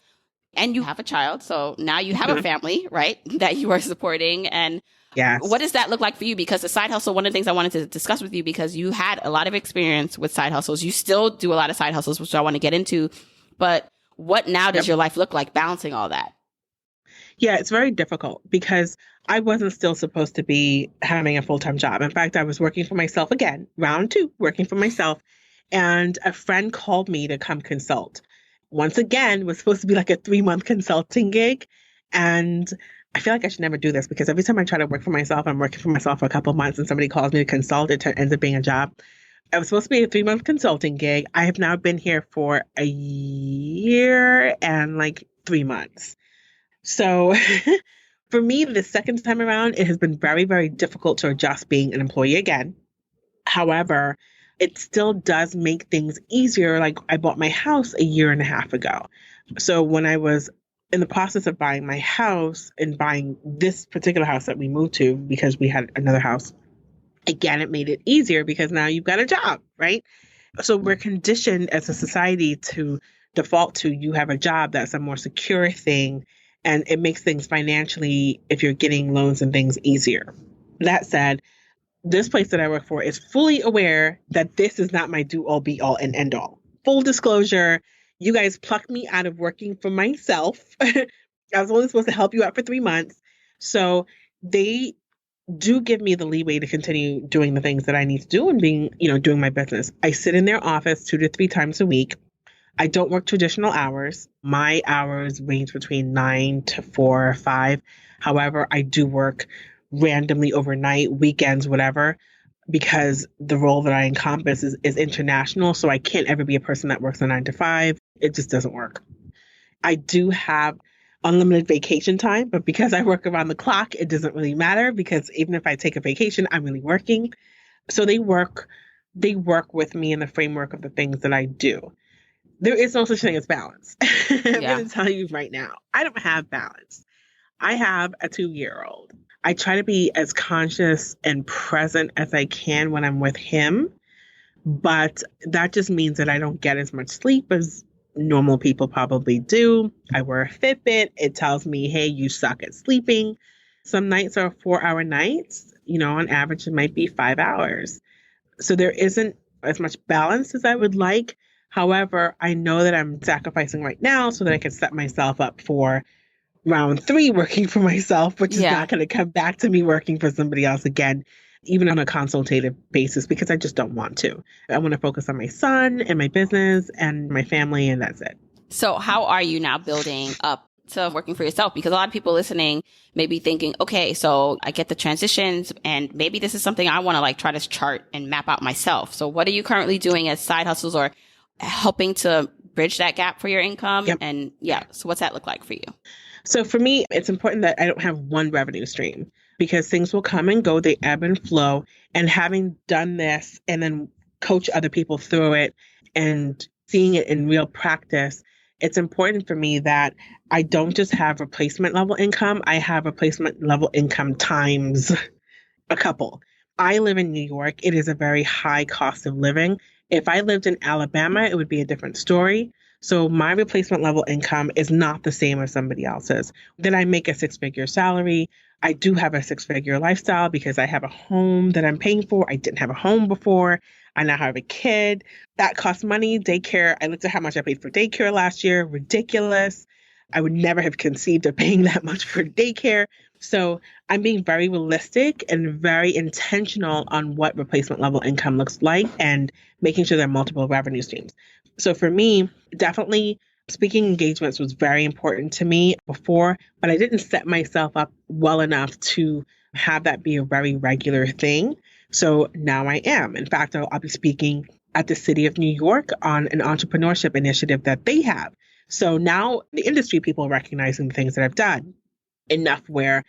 and you have a child. So now you have a family, right, that you are supporting. And what does that look like for you? Because the side hustle, one of the things I wanted to discuss with you, because you had a lot of experience with side hustles. You still do a lot of side hustles, which I want to get into. But what now does your life look like balancing all that? Yeah, it's very difficult because I wasn't still supposed to be having a full-time job. In fact, I was working for myself again, round 2, working for myself. And a friend called me to come consult. Once again, it was supposed to be like a 3-month consulting gig. And I feel like I should never do this because every time I try to work for myself, I'm working for myself for a couple of months and somebody calls me to consult, it ends up being a job. I was supposed to be a 3-month consulting gig. I have now been here for a year and like 3 months. So for me, the second time around, it has been very, very difficult to adjust being an employee again. However, it still does make things easier. Like I bought my house a year and a half ago. So when I was in the process of buying my house and buying this particular house that we moved to because we had another house, again, it made it easier because now you've got a job, right? So we're conditioned as a society to default to you have a job. That's a more secure thing. And it makes things financially, if you're getting loans and things, easier. That said, this place that I work for is fully aware that this is not my do-all, be-all, and end-all. Full disclosure, you guys plucked me out of working for myself. I was only supposed to help you out for 3 months. So they do give me the leeway to continue doing the things that I need to do and doing my business. I sit in their office 2 to 3 times a week. I don't work traditional hours. My hours range between 9 to 4 or 5. However, I do work randomly overnight, weekends, whatever, because the role that I encompass is international. So I can't ever be a person that works a 9 to 5. It just doesn't work. I do have unlimited vacation time, but because I work around the clock, it doesn't really matter because even if I take a vacation, I'm really working. So they work with me in the framework of the things that I do. There is no such thing as balance. I'm going to tell you right now, I don't have balance. I have a 2-year-old. I try to be as conscious and present as I can when I'm with him, but that just means that I don't get as much sleep as normal people probably do. I wear a Fitbit. It tells me, hey, you suck at sleeping. Some nights are 4-hour nights. On average, it might be 5 hours. So there isn't as much balance as I would like. However, I know that I'm sacrificing right now so that I can set myself up for round 3 working for myself, which is Yeah. not going to come back to me working for somebody else again, even on a consultative basis, because I just don't want to. I want to focus on my son and my business and my family, and that's it. So how are you now building up to working for yourself? Because a lot of people listening may be thinking, okay, so I get the transitions and maybe this is something I want to like try to chart and map out myself. So what are you currently doing as side hustles or helping to bridge that gap for your income? Yep. And yeah, so what's that look like for you? So for me, it's important that I don't have one revenue stream because things will come and go, they ebb and flow. And having done this and then coach other people through it and seeing it in real practice, it's important for me that I don't just have replacement level income. I have replacement level income times a couple. I live in New York. It is a very high cost of living. If I lived in Alabama, it would be a different story. So my replacement level income is not the same as somebody else's. Then I make a 6-figure salary. I do have a 6-figure lifestyle because I have a home that I'm paying for. I didn't have a home before. I now have a kid. That costs money. Daycare. I looked at how much I paid for daycare last year. Ridiculous. I would never have conceived of paying that much for daycare. So I'm being very realistic and very intentional on what replacement level income looks like and making sure there are multiple revenue streams. So for me, definitely speaking engagements was very important to me before, but I didn't set myself up well enough to have that be a very regular thing. So now I am. In fact, I'll be speaking at the City of New York on an entrepreneurship initiative that they have. So now the industry people are recognizing the things that I've done enough where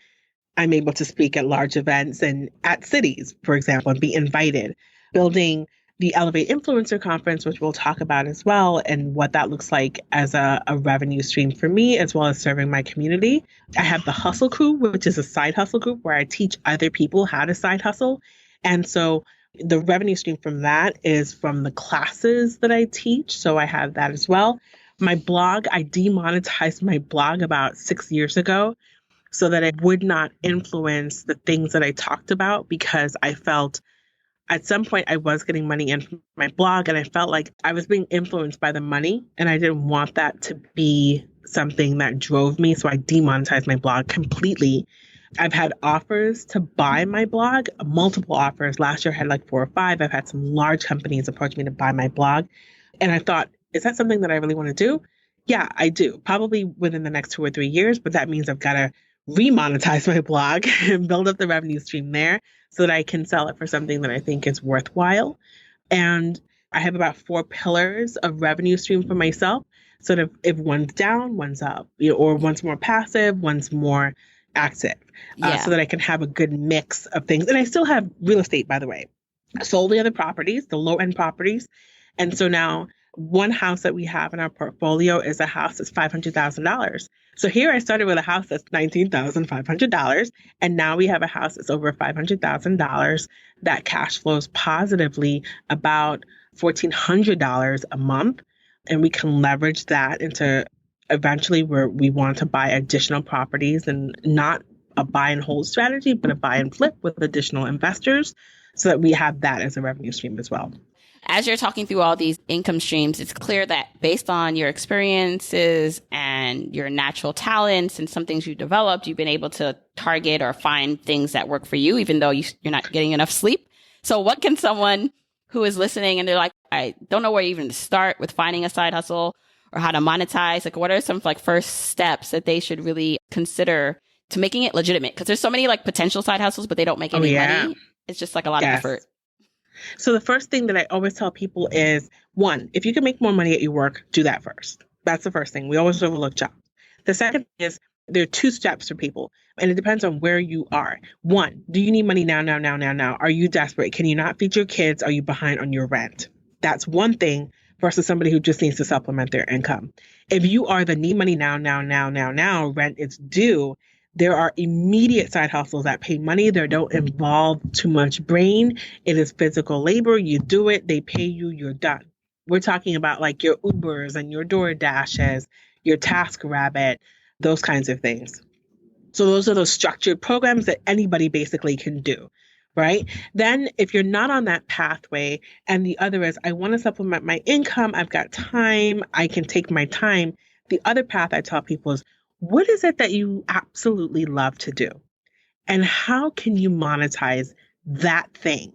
I'm able to speak at large events and at cities, for example, and be invited. Building the Elevate Influencer Conference, which we'll talk about as well, and what that looks like as a revenue stream for me, as well as serving my community. I have the Hustle Crew, which is a side hustle group where I teach other people how to side hustle. And so the revenue stream from that is from the classes that I teach. So I have that as well. My blog, I demonetized my blog about 6 years ago so that it would not influence the things that I talked about, because I felt at some point I was getting money in from my blog and I felt like I was being influenced by the money and I didn't want that to be something that drove me. So I demonetized my blog completely. I've had offers to buy my blog, multiple offers. Last year I had like 4 or 5. I've had some large companies approach me to buy my blog. And I thought, is that something that I really want to do? Yeah, I do. Probably within the next 2 or 3 years, but that means I've got to remonetize my blog and build up the revenue stream there so that I can sell it for something that I think is worthwhile. And I have about 4 pillars of revenue stream for myself. Sort of if one's down, one's up, or one's more passive, one's more active, so that I can have a good mix of things. And I still have real estate, by the way. I sold the other properties, the low end properties. And so now one house that we have in our portfolio is a house that's $500,000. So here I started with a house that's $19,500. And now we have a house that's over $500,000 that cash flows positively about $1,400 a month. And we can leverage that into eventually where we want to buy additional properties, and not a buy and hold strategy, but a buy and flip with additional investors so that we have that as a revenue stream as well. As you're talking through all these income streams, it's clear that based on your experiences and your natural talents and some things you developed, you've been able to target or find things that work for you, even though you're not getting enough sleep. So what can someone who is listening and they're like, I don't know where even to start with finding a side hustle or how to monetize? Like, what are some like first steps that they should really consider to making it legitimate? Because there's so many like potential side hustles, but they don't make any money. It's just like a lot of effort. So the first thing that I always tell people is, 1, if you can make more money at your work, do that first. That's the first thing. We always overlook jobs. The second is there are 2 steps for people, and it depends on where you are. 1, do you need money now? Are you desperate? Can you not feed your kids? Are you behind on your rent? That's one thing versus somebody who just needs to supplement their income. If you are the need money now, rent is due, there are immediate side hustles that pay money. They don't involve too much brain. It is physical labor. You do it, they pay you, you're done. We're talking about like your Ubers and your DoorDashes, your TaskRabbit, those kinds of things. So those are those structured programs that anybody basically can do. right? Then if you're not on that pathway and the other is, I want to supplement my income, I've got time, I can take my time. The other path I tell people is, what is it that you absolutely love to do? And how can you monetize that thing?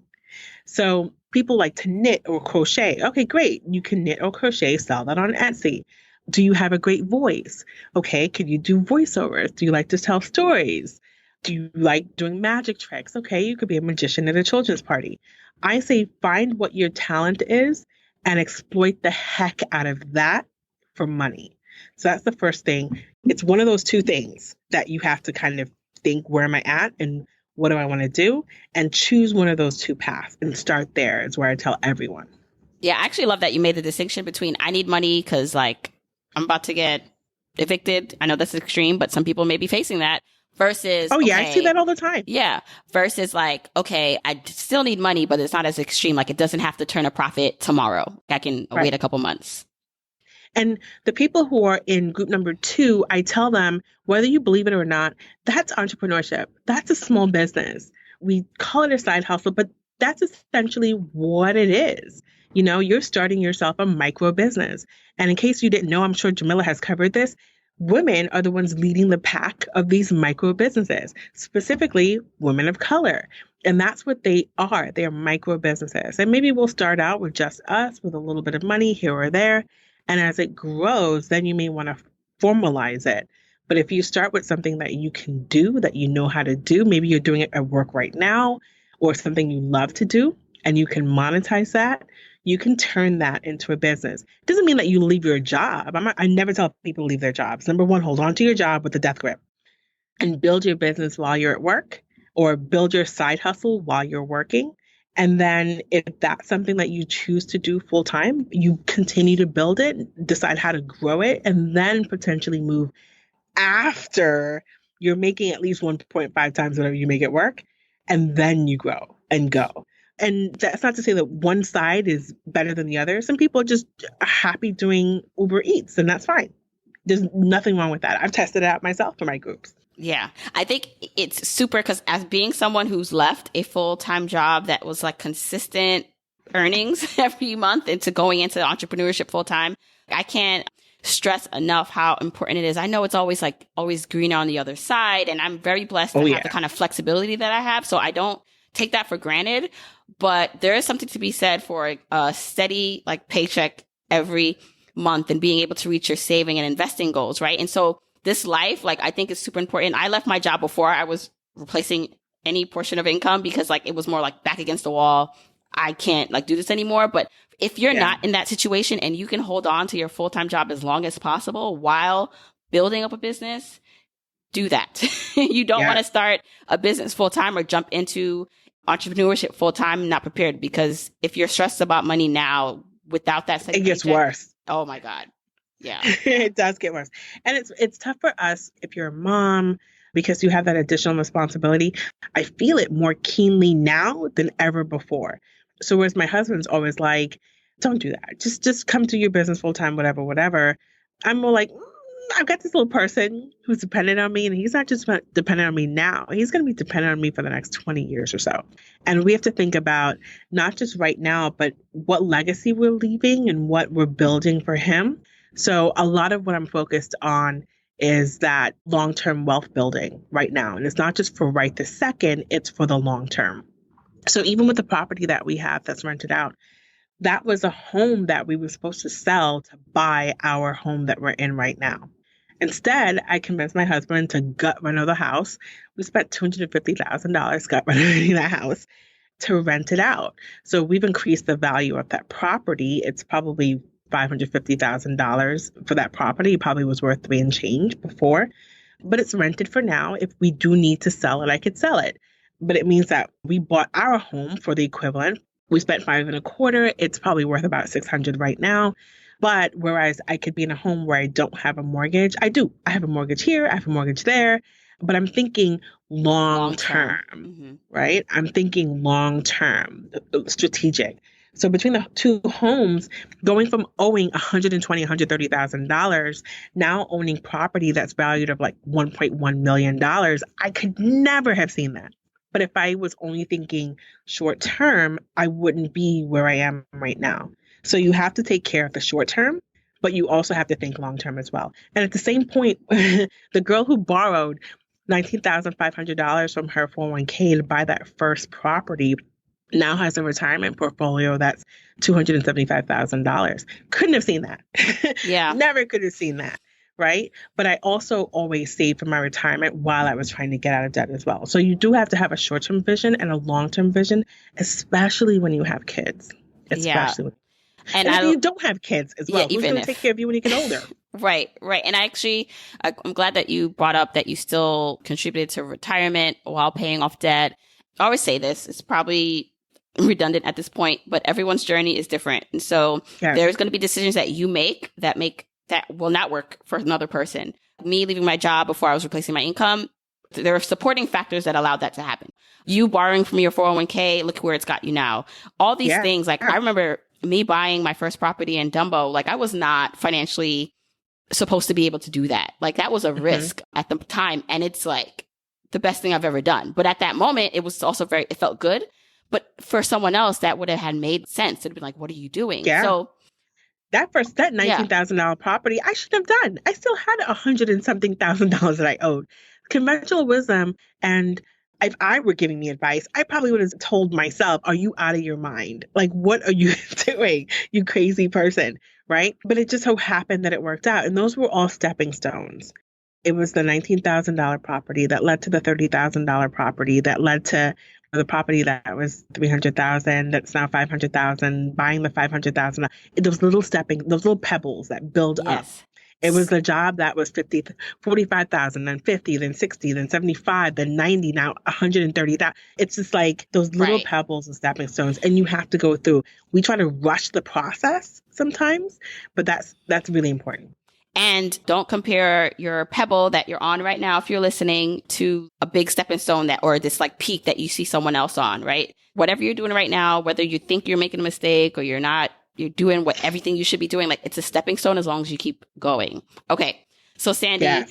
So people like to knit or crochet. Okay, great. You can knit or crochet, sell that on Etsy. Do you have a great voice? Okay, can you do voiceovers? Do you like to tell stories? Do you like doing magic tricks? Okay, you could be a magician at a children's party. I say find what your talent is and exploit the heck out of that for money. So that's the first thing. It's one of those two things that you have to kind of think, where am I at and what do I want to do? And choose one of those two paths and start there is where I tell everyone. Yeah, I actually love that you made the distinction between I need money because like I'm about to get evicted. I know that's extreme, but some people may be facing that. Versus, oh yeah, okay, I see that all the time. Yeah. Versus like, okay, I still need money, but it's not as extreme. Like it doesn't have to turn a profit tomorrow. I can wait a couple months. And the people who are in group number 2, I tell them, whether you believe it or not, that's entrepreneurship. That's a small business. We call it a side hustle, but that's essentially what it is. You know, you're starting yourself a micro business. And in case you didn't know, I'm sure Jamila has covered this. Women are the ones leading the pack of these micro businesses, specifically women of color. And that's what they are. They are micro businesses. And maybe we'll start out with just us with a little bit of money here or there. And as it grows, then you may want to formalize it. But if you start with something that you can do, that you know how to do, maybe you're doing it at work right now or something you love to do, and you can monetize that, you can turn that into a business. It doesn't mean that you leave your job. I never tell people to leave their jobs. Number one, hold on to your job with a death grip and build your business while you're at work or build your side hustle while you're working. And then if that's something that you choose to do full time, you continue to build it, decide how to grow it, and then potentially move after you're making at least 1.5 times whatever you make it work. And then you grow and go. And that's not to say that one side is better than the other. Some people are just happy doing Uber Eats, and that's fine. There's nothing wrong with that. I've tested it out myself for my groups. Yeah, I think it's super because as being someone who's left a full-time job that was like consistent earnings every month into going into entrepreneurship full-time, I can't stress enough how important it is. I know it's always greener on the other side, and I'm very blessed to have the kind of flexibility that I have. So I don't take that for granted, but there is something to be said for a steady like paycheck every month and being able to reach your saving and investing goals, right? And so this life, like, I think is super important. I left my job before I was replacing any portion of income because like it was more like back against the wall. I can't like do this anymore. But if you're not in that situation and you can hold on to your full-time job as long as possible while building up a business, do that. You don't want to start a business full-time or jump into entrepreneurship full-time not prepared, because if you're stressed about money now without that, it gets worse. Oh my God. Yeah. It does get worse. And it's tough for us if you're a mom because you have that additional responsibility. I feel it more keenly now than ever before. So whereas my husband's always like, don't do that. Just come to your business full time, whatever. I'm more like, I've got this little person who's dependent on me, and he's not just dependent on me now. He's going to be dependent on me for the next 20 years or so. And we have to think about not just right now, but what legacy we're leaving and what we're building for him. So a lot of what I'm focused on is that long-term wealth building right now. And it's not just for right this second, it's for the long term. So even with the property that we have that's rented out, that was a home that we were supposed to sell to buy our home that we're in right now. Instead, I convinced my husband to gut reno the house. We spent $250,000 gut renovating that house to rent it out. So we've increased the value of that property. It's probably $550,000 for that property. It probably was worth $3 and change before, but it's rented for now. If we do need to sell it, I could sell it. But it means that we bought our home for the equivalent. We spent $525,000. It's probably worth about $600 right now. But whereas I could be in a home where I don't have a mortgage, I do. I have a mortgage here. I have a mortgage there. But I'm thinking long term, right? I'm thinking long term, strategic. So between the two homes, going from owing $120,000, $130,000, now owning property that's valued of like $1.1 million, I could never have seen that. But if I was only thinking short term, I wouldn't be where I am right now. So you have to take care of the short term, but you also have to think long term as well. And at the same point, the girl who borrowed $19,500 from her 401k to buy that first property now has a retirement portfolio that's $275,000. Couldn't have seen that. Yeah. Never could have seen that. Right. But I also always saved for my retirement while I was trying to get out of debt as well. So you do have to have a short-term vision and a long-term vision, especially when you have kids. Especially and if you don't have kids as well. Who's going to take care of you when you get older? Right. And actually, I'm glad that you brought up that you still contributed to retirement while paying off debt. I always say this, it's probably redundant at this point, but everyone's journey is different. And so there's going to be decisions that you make that will not work for another person. Me leaving my job before I was replacing my income, there are supporting factors that allowed that to happen. You borrowing from your 401k, look where it's got you now. All these things, like I remember me buying my first property in Dumbo, like I was not financially supposed to be able to do that. Like that was a risk at the time. And it's like the best thing I've ever done. But at that moment, it was also it felt good. But for someone else, that would have had made sense. It'd be like, what are you doing? Yeah. So that $19,000 property, I should have done. I still had $100 and something thousand that I owed. Conventional wisdom, and if I were giving me advice, I probably would have told myself, are you out of your mind? Like, what are you doing, you crazy person, right? But it just so happened that it worked out. And those were all stepping stones. It was the $19,000 property that led to the $30,000 property that led to the property that was $300,000 that's now $500,000, buying the $500,000. Those little pebbles that build up. It was the job that was $45,000, then $50,000, then $60,000, then $75,000, then $90,000, now $130,000. It's just like those little pebbles and stepping stones, and you have to go through. We try to rush the process sometimes, but that's really important. And don't compare your pebble that you're on right now, if you're listening, to a big stepping stone or this like peak that you see someone else on, right? Whatever you're doing right now, whether you think you're making a mistake or you're not, you're doing everything you should be doing. Like it's a stepping stone as long as you keep going. Okay. So Sandy,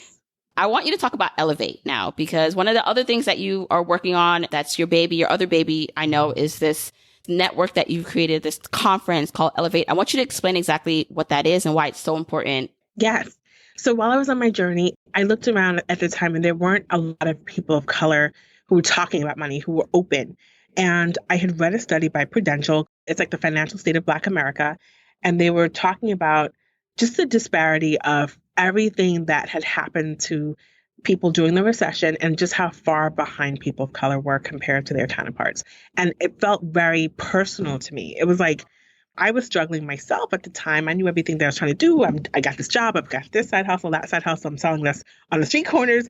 I want you to talk about Elevate now, because one of the other things that you are working on, that's your other baby, I know, is this network that you've created, this conference called Elevate. I want you to explain exactly what that is and why it's so important. Yes. So while I was on my journey, I looked around at the time and there weren't a lot of people of color who were talking about money, who were open. And I had read a study by Prudential. It's like the financial state of Black America. And they were talking about just the disparity of everything that had happened to people during the recession and just how far behind people of color were compared to their counterparts. And it felt very personal to me. It was like, I was struggling myself at the time. I knew everything that I was trying to do. I got this job. I've got this side hustle, that side hustle. I'm selling this on the street corners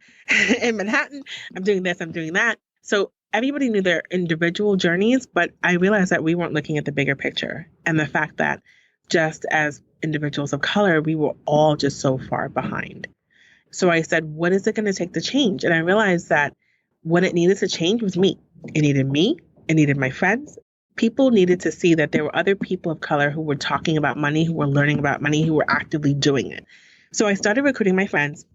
in Manhattan. I'm doing this, I'm doing that. So everybody knew their individual journeys, but I realized that we weren't looking at the bigger picture. And the fact that just as individuals of color, we were all just so far behind. So I said, what is it going to take to change? And I realized that what it needed to change was me. It needed me. It needed my friends. People needed to see that there were other people of color who were talking about money, who were learning about money, who were actively doing it. So I started recruiting my friends,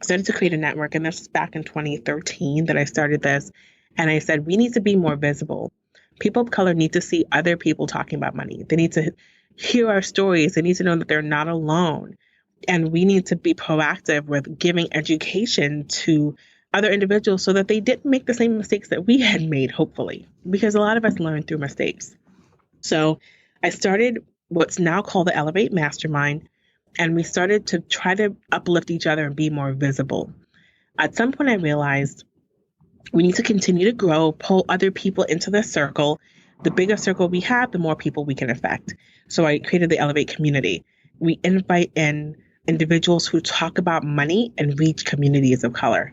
started to create a network. And this was back in 2013 that I started this. And I said, we need to be more visible. People of color need to see other people talking about money. They need to hear our stories. They need to know that they're not alone. And we need to be proactive with giving education to other individuals so that they didn't make the same mistakes that we had made, hopefully, because a lot of us learn through mistakes. So I started what's now called the Elevate Mastermind, and we started to try to uplift each other and be more visible. At some point, I realized we need to continue to grow, pull other people into the circle. The bigger circle we have, the more people we can affect. So I created the Elevate community. We invite in individuals who talk about money and reach communities of color.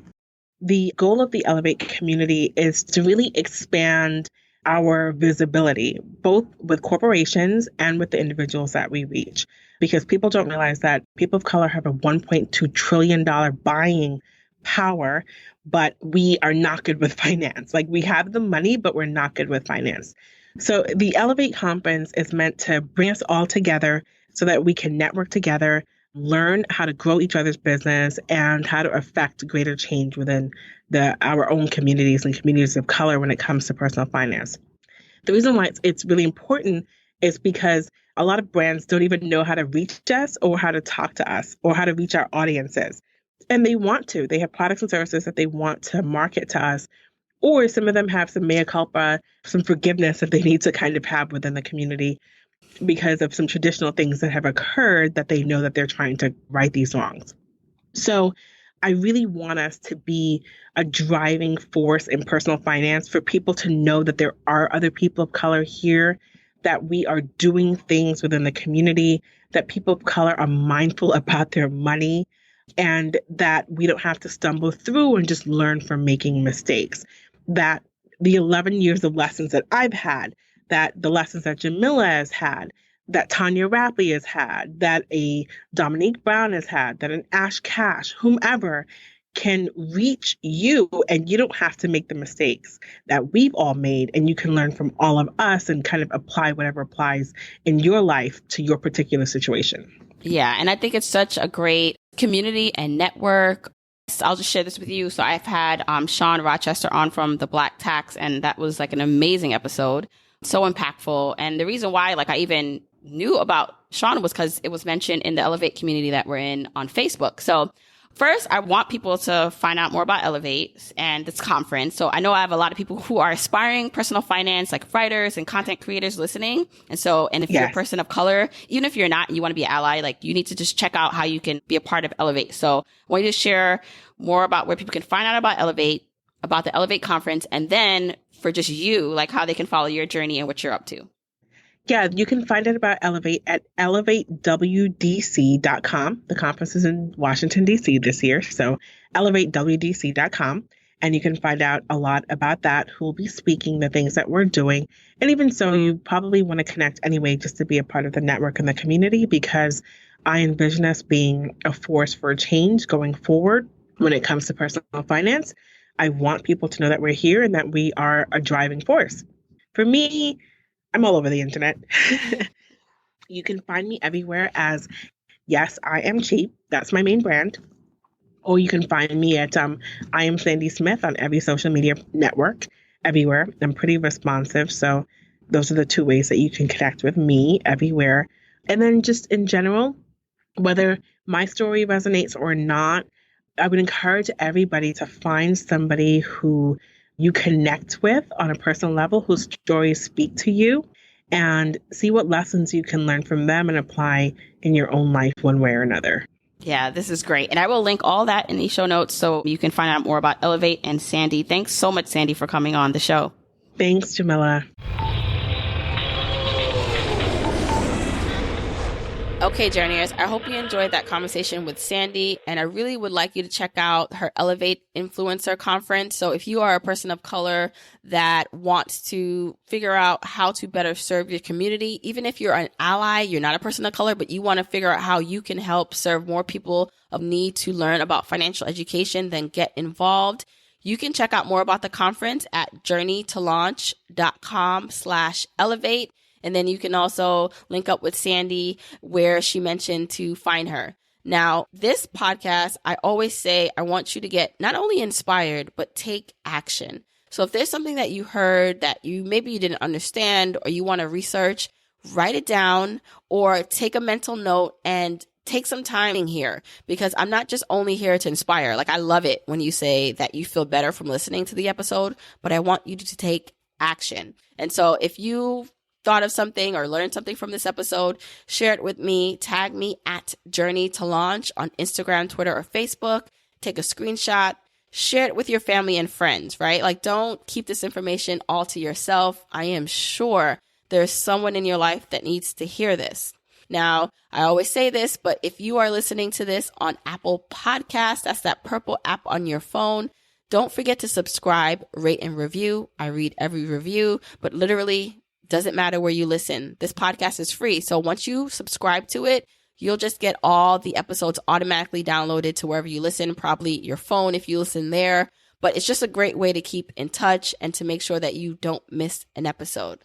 The goal of the Elevate community is to really expand our visibility, both with corporations and with the individuals that we reach. Because people don't realize that people of color have a $1.2 trillion buying power, but we are not good with finance. Like we have the money, but we're not good with finance. So the Elevate conference is meant to bring us all together so that we can network together, learn how to grow each other's business and how to affect greater change within our own communities and communities of color when it comes to personal finance. The reason why it's really important is because a lot of brands don't even know how to reach us or how to talk to us or how to reach our audiences. And they want to. They have products and services that they want to market to us. Or some of them have some mea culpa, some forgiveness that they need to kind of have within the community because of some traditional things that have occurred that they know that they're trying to right these wrongs. So I really want us to be a driving force in personal finance for people to know that there are other people of color here, that we are doing things within the community, that people of color are mindful about their money, and that we don't have to stumble through and just learn from making mistakes. That the 11 years of lessons that I've had, that the lessons that Jamila has had, that Tanya Rapley has had, that a Dominique Brown has had, that an Ash Cash, whomever, can reach you and you don't have to make the mistakes that we've all made, and you can learn from all of us and kind of apply whatever applies in your life to your particular situation. Yeah, and I think it's such a great community and network. I'll just share this with you. So I've had Shawn Rochester on from the Black Tax, and that was like an amazing episode. So impactful. And the reason why I even knew about Shawn was because it was mentioned in the Elevate community that we're in on Facebook. So first, I want people to find out more about Elevate and this conference. So I know I have a lot of people who are aspiring personal finance, like writers and content creators listening. And if you're a person of color, even if you're not and you want to be an ally, you need to just check out how you can be a part of Elevate. So I want you to share more about where people can find out about Elevate, about the Elevate conference, and then for just you, how they can follow your journey and what you're up to. Yeah, you can find out about Elevate at elevatewdc.com. The conference is in Washington, D.C. this year, so elevatewdc.com. And you can find out a lot about that, who will be speaking, the things that we're doing. And even so, you probably want to connect anyway just to be a part of the network and the community, because I envision us being a force for change going forward when it comes to personal finance. I want people to know that we're here and that we are a driving force. For me, I'm all over the internet. You can find me everywhere as Yes, I Am Cheap. That's my main brand. Or you can find me at I Am Sandy Smith on every social media network, everywhere. I'm pretty responsive. So those are the two ways that you can connect with me everywhere. And then just in general, whether my story resonates or not, I would encourage everybody to find somebody who you connect with on a personal level, whose stories speak to you, and see what lessons you can learn from them and apply in your own life one way or another. Yeah, this is great. And I will link all that in the show notes so you can find out more about Elevate and Sandy. Thanks so much, Sandy, for coming on the show. Thanks, Jamila. Okay, journeyers, I hope you enjoyed that conversation with Sandy, and I really would like you to check out her Elevate Influencer Conference. So if you are a person of color that wants to figure out how to better serve your community, even if you're an ally, you're not a person of color, but you want to figure out how you can help serve more people of need to learn about financial education, then get involved. You can check out more about the conference at journeytolaunch.com/elevate. And then you can also link up with Sandy where she mentioned to find her. Now, this podcast, I always say I want you to get not only inspired, but take action. So if there's something that you heard that maybe you didn't understand or you want to research, write it down or take a mental note and take some time in here, because I'm not just only here to inspire. I love it when you say that you feel better from listening to the episode, but I want you to take action. And so if you thought of something or learned something from this episode, share it with me. Tag me at Journey to Launch on Instagram, Twitter, or Facebook. Take a screenshot. Share it with your family and friends, right? Don't keep this information all to yourself. I am sure there's someone in your life that needs to hear this. Now, I always say this, but if you are listening to this on Apple Podcasts, that's that purple app on your phone, don't forget to subscribe, rate, and review. I read every review, but literally, doesn't matter where you listen. This podcast is free. So once you subscribe to it, you'll just get all the episodes automatically downloaded to wherever you listen, probably your phone if you listen there. But it's just a great way to keep in touch and to make sure that you don't miss an episode.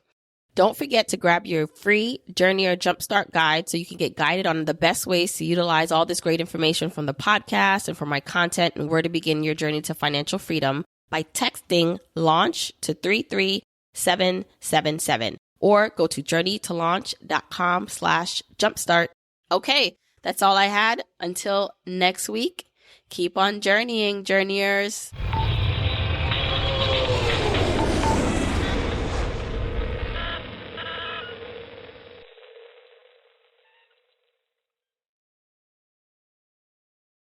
Don't forget to grab your free Journeyer Jumpstart guide so you can get guided on the best ways to utilize all this great information from the podcast and from my content and where to begin your journey to financial freedom by texting LAUNCH to 33777 or go to journeytolaunch.com/jumpstart. Okay, that's all I had. Until next week, keep on journeying, journeyers.